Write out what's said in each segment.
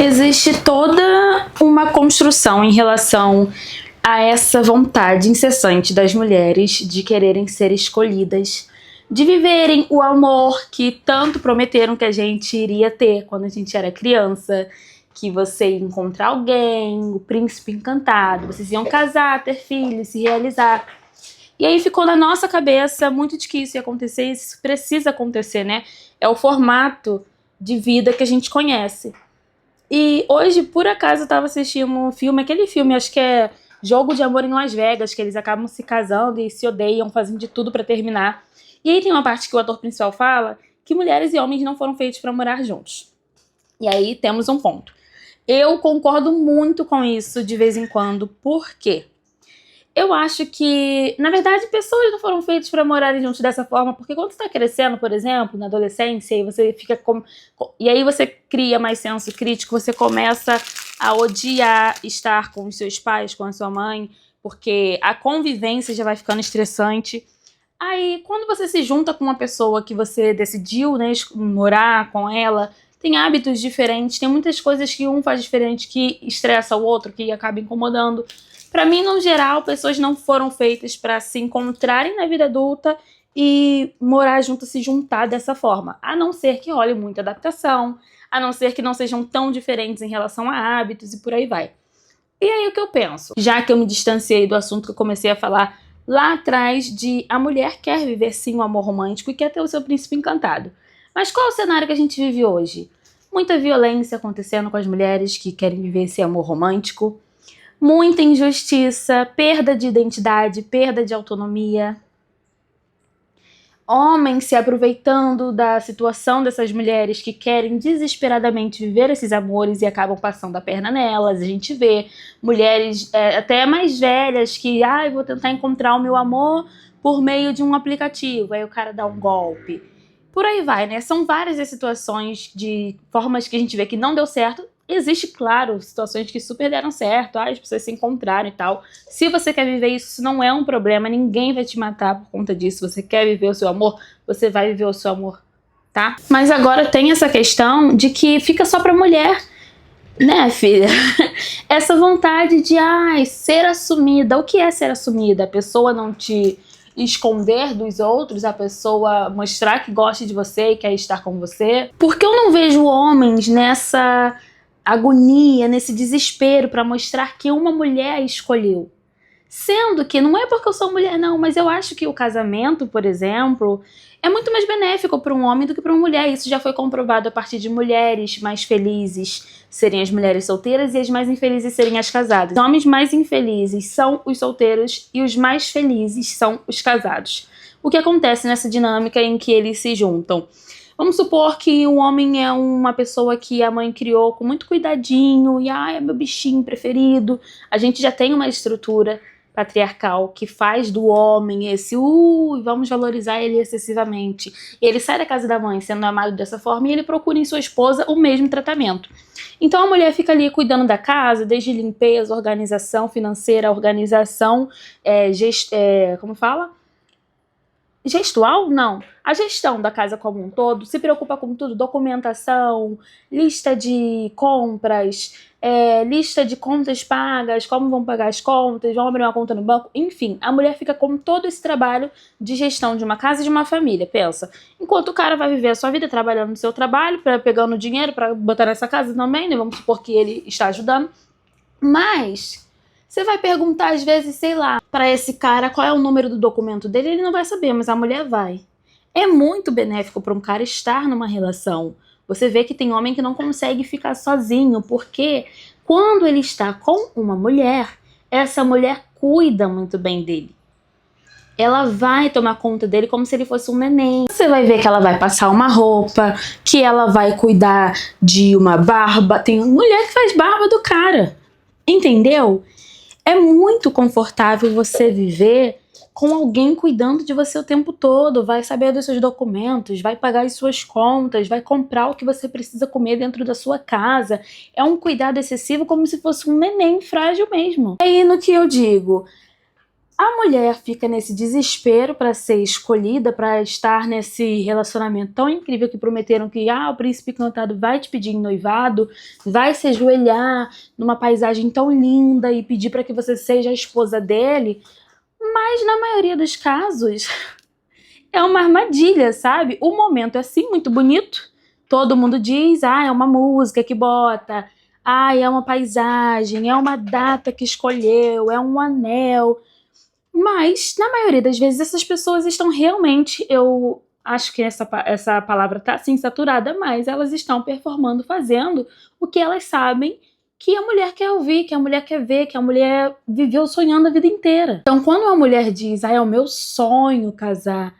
Existe toda uma construção em relação a essa vontade incessante das mulheres de quererem ser escolhidas, de viverem o amor que tanto prometeram que a gente iria ter quando a gente era criança, que você ia encontrar alguém, o príncipe encantado, vocês iam casar, ter filhos, se realizar. E aí ficou na nossa cabeça muito de que isso ia acontecer, e isso precisa acontecer, né? É o formato de vida que a gente conhece. E hoje, por acaso, eu tava assistindo um filme, aquele filme, acho que é Jogo de Amor em Las Vegas, que eles acabam se casando e se odeiam, fazendo de tudo pra terminar. E aí tem uma parte que o ator principal fala que mulheres e homens não foram feitos pra morar juntos. E aí temos um ponto. Eu concordo muito com isso de vez em quando. Por quê? Eu acho que, na verdade, pessoas não foram feitas para morarem juntos dessa forma, porque quando você tá crescendo, por exemplo, na adolescência, e você fica e aí você cria mais senso crítico, você começa a odiar estar com os seus pais, com a sua mãe, porque a convivência já vai ficando estressante. Aí, quando você se junta com uma pessoa que você decidiu, né, morar com ela, tem hábitos diferentes, tem muitas coisas que um faz diferente que estressa o outro, que acaba incomodando. Pra mim, no geral, pessoas não foram feitas pra se encontrarem na vida adulta e morar junto, se juntar dessa forma. A não ser que role muita adaptação, a não ser que não sejam tão diferentes em relação a hábitos e por aí vai. E aí o que eu penso? Já que eu me distanciei do assunto que eu comecei a falar lá atrás de a mulher quer viver sim um amor romântico e quer ter o seu príncipe encantado. Mas qual é o cenário que a gente vive hoje? Muita violência acontecendo com as mulheres que querem viver esse amor romântico, muita injustiça, perda de identidade, perda de autonomia, homens se aproveitando da situação dessas mulheres que querem desesperadamente viver esses amores e acabam passando a perna nelas. A gente vê mulheres até mais velhas que, vou tentar encontrar o meu amor por meio de um aplicativo, aí o cara dá um golpe. Por aí vai, né? São várias as situações de formas que a gente vê que não deu certo. Existe, claro, situações que super deram certo, as pessoas se encontraram e tal. Se você quer viver isso não é um problema, ninguém vai te matar por conta disso. Você quer viver o seu amor, você vai viver o seu amor, tá? Mas agora tem essa questão de que fica só pra mulher, né, filha? Essa vontade de, ser assumida. O que é ser assumida? A pessoa não te esconder dos outros, a pessoa mostrar que gosta de você e quer estar com você. Porque eu não vejo homens nessa agonia, nesse desespero para mostrar que uma mulher a escolheu. Sendo que não é porque eu sou mulher não, mas eu acho que o casamento, por exemplo, é muito mais benéfico para um homem do que para uma mulher. Isso já foi comprovado a partir de mulheres mais felizes serem as mulheres solteiras e as mais infelizes serem as casadas. Os homens mais infelizes são os solteiros e os mais felizes são os casados. O que acontece nessa dinâmica em que eles se juntam? Vamos supor que o homem é uma pessoa que a mãe criou com muito cuidadinho e é meu bichinho preferido. A gente já tem uma estrutura patriarcal que faz do homem esse vamos valorizar ele excessivamente. E ele sai da casa da mãe sendo amado dessa forma e ele procura em sua esposa o mesmo tratamento. Então a mulher fica ali cuidando da casa, desde limpeza, organização financeira, organização, como fala? Gestual? Não. A gestão da casa como um todo, se preocupa com tudo, documentação, lista de compras, lista de contas pagas, como vão pagar as contas, vão abrir uma conta no banco, enfim, a mulher fica com todo esse trabalho de gestão de uma casa e de uma família, pensa. Enquanto o cara vai viver a sua vida trabalhando no seu trabalho, pegando dinheiro para botar nessa casa também, né? Vamos supor que ele está ajudando, mas você vai perguntar às vezes, sei lá, pra esse cara qual é o número do documento dele, ele não vai saber, mas a mulher vai. É muito benéfico para um cara estar numa relação. Você vê que tem homem que não consegue ficar sozinho, porque quando ele está com uma mulher, essa mulher cuida muito bem dele. Ela vai tomar conta dele como se ele fosse um neném. Você vai ver que ela vai passar uma roupa, que ela vai cuidar de uma barba. Tem mulher que faz barba do cara, entendeu? É muito confortável você viver com alguém cuidando de você o tempo todo, vai saber dos seus documentos, vai pagar as suas contas, vai comprar o que você precisa comer dentro da sua casa. É um cuidado excessivo como se fosse um neném frágil mesmo. É aí no que eu digo, A mulher fica nesse desespero para ser escolhida, para estar nesse relacionamento tão incrível que prometeram que o príncipe encantado vai te pedir em noivado, vai se ajoelhar numa paisagem tão linda e pedir para que você seja a esposa dele, mas na maioria dos casos é uma armadilha, sabe? O momento é sim muito bonito, todo mundo diz, é uma música que bota, é uma paisagem, é uma data que escolheu, é um anel. Mas, na maioria das vezes, essas pessoas estão realmente, eu acho que essa palavra tá assim saturada, mas elas estão performando, fazendo o que elas sabem que a mulher quer ouvir, que a mulher quer ver, que a mulher viveu sonhando a vida inteira. Então, quando uma mulher diz, é o meu sonho casar,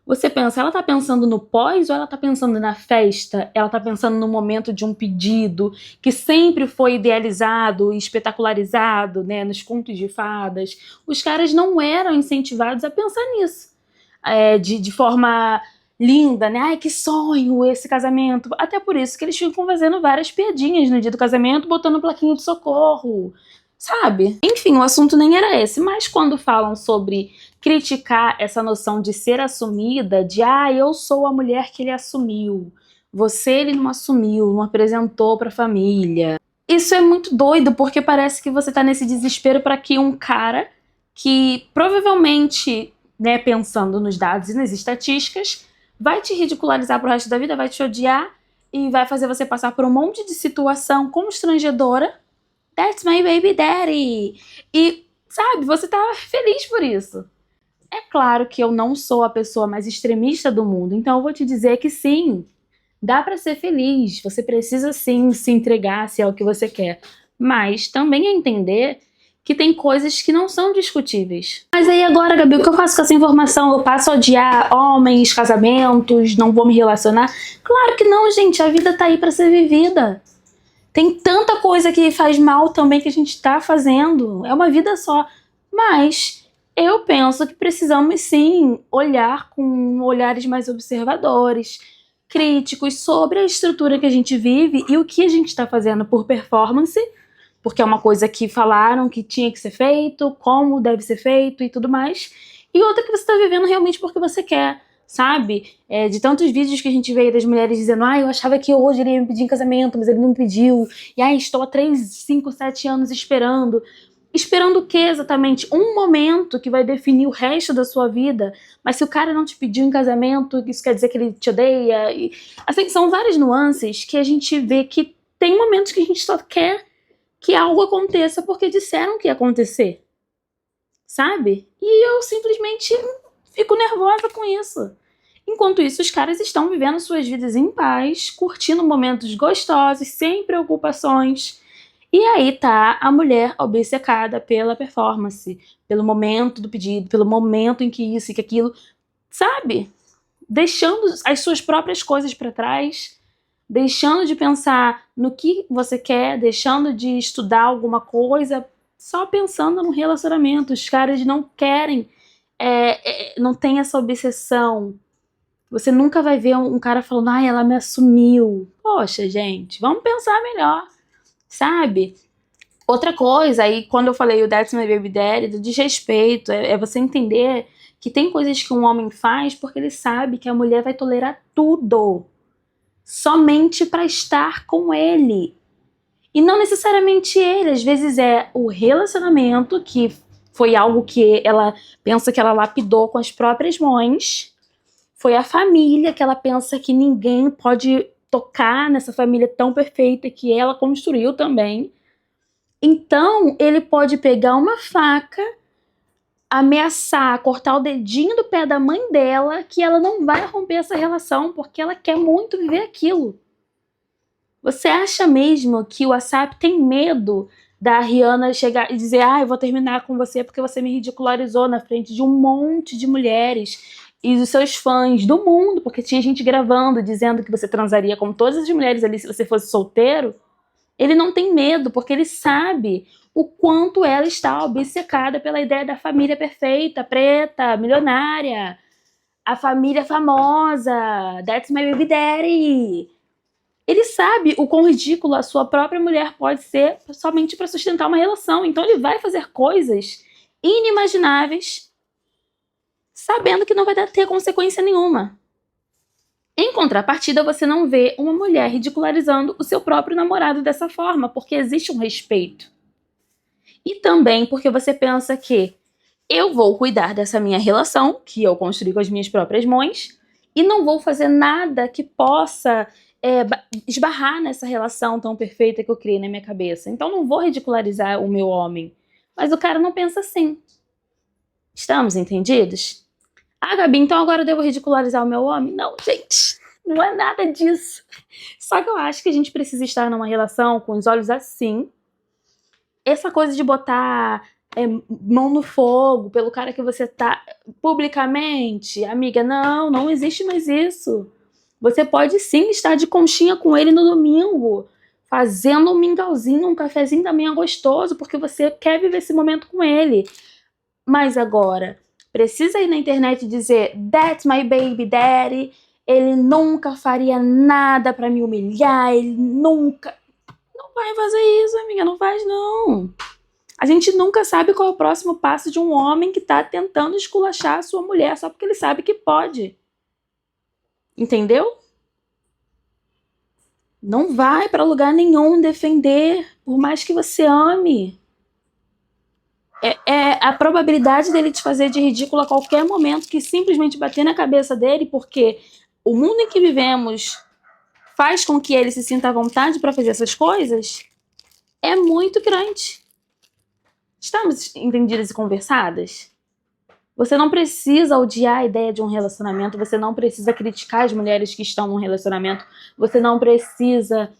você pensa, ela tá pensando no pós ou ela tá pensando na festa? Ela tá pensando no momento de um pedido que sempre foi idealizado e espetacularizado, né, nos contos de fadas. Os caras não eram incentivados a pensar nisso. De forma linda, né? Ai, que sonho esse casamento. Até por isso que eles ficam fazendo várias piadinhas no dia do casamento, botando plaquinha de socorro, sabe? Enfim, o assunto nem era esse, mas quando falam sobre criticar essa noção de ser assumida, de eu sou a mulher que ele assumiu, ele não assumiu, não apresentou pra família. Isso é muito doido, porque parece que você tá nesse desespero para que um cara que provavelmente, né, pensando nos dados e nas estatísticas, vai te ridicularizar pro resto da vida, vai te odiar e vai fazer você passar por um monte de situação constrangedora. That's my baby daddy! E, sabe, você tá feliz por isso. É claro que eu não sou a pessoa mais extremista do mundo, então eu vou te dizer que sim, dá pra ser feliz, você precisa sim se entregar se é o que você quer, mas também é entender que tem coisas que não são discutíveis. Mas aí agora, Gabi, o que eu faço com essa informação? Eu passo a odiar homens, casamentos, não vou me relacionar? Claro que não, gente, a vida tá aí pra ser vivida. Tem tanta coisa que faz mal também que a gente tá fazendo, é uma vida só, mas eu penso que precisamos sim olhar com olhares mais observadores, críticos sobre a estrutura que a gente vive e o que a gente está fazendo por performance, porque é uma coisa que falaram que tinha que ser feito, como deve ser feito e tudo mais, e outra que você está vivendo realmente porque você quer, sabe? De tantos vídeos que a gente vê das mulheres dizendo, eu achava que hoje ele ia me pedir em casamento, mas ele não pediu, e estou há 3, 5, 7 anos esperando. Esperando o que exatamente? Um momento que vai definir o resto da sua vida. Mas se o cara não te pediu em casamento, isso quer dizer que ele te odeia. Assim, são várias nuances que a gente vê que tem momentos que a gente só quer que algo aconteça porque disseram que ia acontecer. Sabe? E eu simplesmente fico nervosa com isso. Enquanto isso, os caras estão vivendo suas vidas em paz, curtindo momentos gostosos, sem preocupações. E aí tá a mulher obcecada pela performance, pelo momento do pedido, pelo momento em que isso e que aquilo, sabe? Deixando as suas próprias coisas pra trás, deixando de pensar no que você quer, deixando de estudar alguma coisa, só pensando no relacionamento. Os caras não querem, não tem essa obsessão. Você nunca vai ver um cara falando, ela me assumiu. Poxa, gente, vamos pensar melhor. Sabe? Outra coisa, aí quando eu falei o That's My Baby Daddy, do desrespeito, é você entender que tem coisas que um homem faz porque ele sabe que a mulher vai tolerar tudo, somente para estar com ele. E não necessariamente ele, às vezes é o relacionamento, que foi algo que ela pensa que ela lapidou com as próprias mãos, foi a família que ela pensa que ninguém pode tocar nessa família tão perfeita que ela construiu também. Então, ele pode pegar uma faca, ameaçar, cortar o dedinho do pé da mãe dela, que ela não vai romper essa relação, porque ela quer muito viver aquilo. Você acha mesmo que o WhatsApp tem medo da Rihanna chegar e dizer eu vou terminar com você porque você me ridicularizou na frente de um monte de mulheres e dos seus fãs do mundo, porque tinha gente gravando, dizendo que você transaria com todas as mulheres ali se você fosse solteiro? Ele não tem medo, porque ele sabe o quanto ela está obcecada pela ideia da família perfeita, preta, milionária, a família famosa, that's my baby daddy. Ele sabe o quão ridículo a sua própria mulher pode ser somente para sustentar uma relação, então ele vai fazer coisas inimagináveis, sabendo que não vai ter consequência nenhuma. Em contrapartida, você não vê uma mulher ridicularizando o seu próprio namorado dessa forma, porque existe um respeito. E também porque você pensa que eu vou cuidar dessa minha relação, que eu construí com as minhas próprias mãos, e não vou fazer nada que possa esbarrar nessa relação tão perfeita que eu criei na minha cabeça. Então não vou ridicularizar o meu homem. Mas o cara não pensa assim. Estamos entendidos? Ah, Gabi, então agora eu devo ridicularizar o meu homem? Não, gente, não é nada disso. Só que eu acho que a gente precisa estar numa relação com os olhos assim. Essa coisa de botar mão no fogo pelo cara que você tá publicamente, amiga, não existe mais isso. Você pode sim estar de conchinha com ele no domingo, fazendo um mingauzinho, um cafezinho da manhã gostoso, porque você quer viver esse momento com ele. Mas agora, precisa ir na internet dizer "That's my baby daddy", ele nunca faria nada pra me humilhar, ele nunca... Não vai fazer isso, amiga, não faz não. A gente nunca sabe qual é o próximo passo de um homem que tá tentando esculachar a sua mulher só porque ele sabe que pode. Entendeu? Não vai pra lugar nenhum defender, por mais que você ame. A probabilidade dele te fazer de ridículo a qualquer momento, que simplesmente bater na cabeça dele, porque o mundo em que vivemos faz com que ele se sinta à vontade para fazer essas coisas, é muito grande. Estamos entendidas e conversadas? Você não precisa odiar a ideia de um relacionamento, você não precisa criticar as mulheres que estão num relacionamento, você não precisa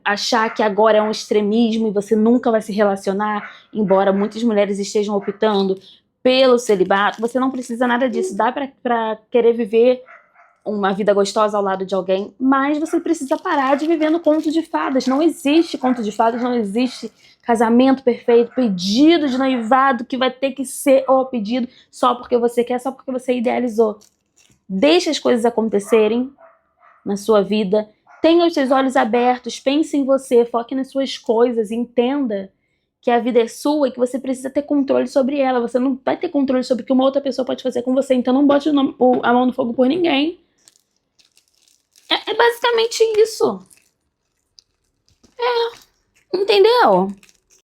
achar que agora é um extremismo e você nunca vai se relacionar, embora muitas mulheres estejam optando pelo celibato. Você não precisa nada disso. Dá pra querer viver uma vida gostosa ao lado de alguém, mas você precisa parar de viver no conto de fadas. Não existe conto de fadas, não existe casamento perfeito, pedido de noivado que vai ter que ser o pedido só porque você quer, só porque você idealizou. Deixe as coisas acontecerem na sua vida. Tenha os seus olhos abertos, pense em você, foque nas suas coisas, entenda que a vida é sua e que você precisa ter controle sobre ela. Você não vai ter controle sobre o que uma outra pessoa pode fazer com você, então não bote a mão no fogo por ninguém. É basicamente isso. Entendeu?